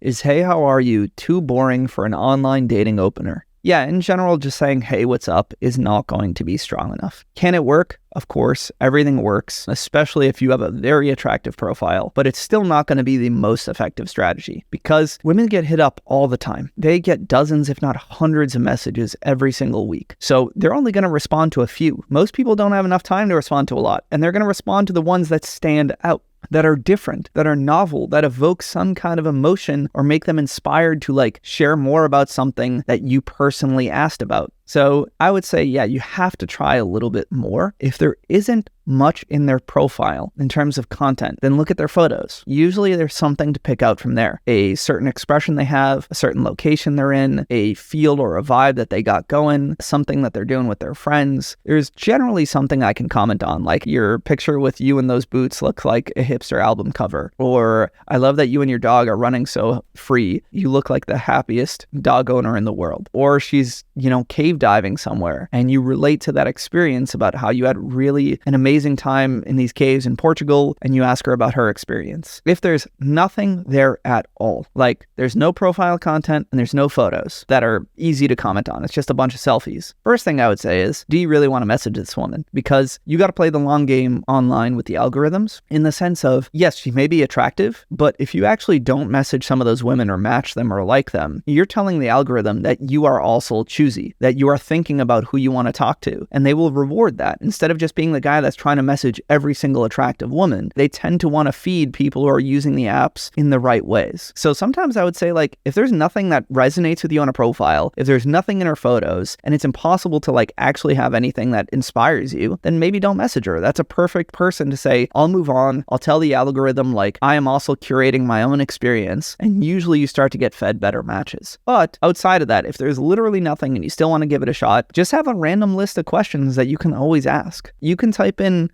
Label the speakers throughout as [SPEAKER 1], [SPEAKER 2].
[SPEAKER 1] Is "Hey, how are you" too boring for an online dating opener? Yeah, in general, just saying, "Hey, what's up" is not going to be strong enough. Can it work? Of course, everything works, especially if you have a very attractive profile, but it's still not going to be the most effective strategy because women get hit up all the time. They get dozens, if not hundreds of messages every single week. So they're only going to respond to a few. Most people don't have enough time to respond to a lot, and they're going to respond to the ones that stand out, that are different, that are novel, that evoke some kind of emotion or make them inspired to share more about something that you personally asked about. So I would say, yeah, you have to try a little bit more. If there isn't much in their profile in terms of content, then look at their photos. Usually there's something to pick out from there. A certain expression they have, a certain location they're in, a feel or a vibe that they got going, something that they're doing with their friends. There's generally something I can comment on, like your picture with you in those boots looks like a hipster album cover. Or I love that you and your dog are running so free. You look like the happiest dog owner in the world. Or she's, cave diving somewhere and you relate to that experience about how you had really an amazing time in these caves in Portugal and you ask her about her experience. If there's nothing there at all, like there's no profile content and there's no photos that are easy to comment on, it's just a bunch of selfies. First thing I would say is, do you really want to message this woman? Because you got to play the long game online with the algorithms in the sense of, yes, she may be attractive, but if you actually don't message some of those women or match them or like them, you're telling the algorithm that you are also choosy, that you are thinking about who you want to talk to, and they will reward that. Instead of just being the guy that's trying to message every single attractive woman, they tend to want to feed people who are using the apps in the right ways. So sometimes I would say, if there's nothing that resonates with you on a profile, if there's nothing in her photos, and it's impossible to actually have anything that inspires you, then maybe don't message her. That's a perfect person to say, I'll move on. I'll tell the algorithm I am also curating my own experience, and usually you start to get fed better matches. But outside of that, if there's literally nothing and you still want to give it a shot, just have a random list of questions that you can always ask. You can type in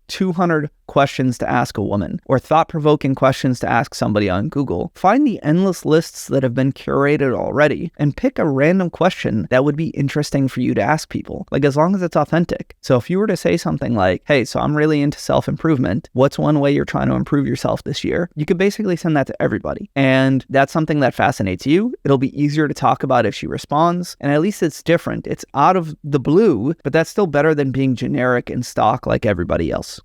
[SPEAKER 1] 200 questions to ask a woman or thought-provoking questions to ask somebody on Google. Find the endless lists that have been curated already and pick a random question that would be interesting for you to ask people, as long as it's authentic. So if you were to say something like, hey, so I'm really into self-improvement. What's one way you're trying to improve yourself this year? You could basically send that to everybody. And that's something that fascinates you. It'll be easier to talk about if she responds. And at least it's different. It's out of the blue, but that's still better than being generic and stock like everybody else.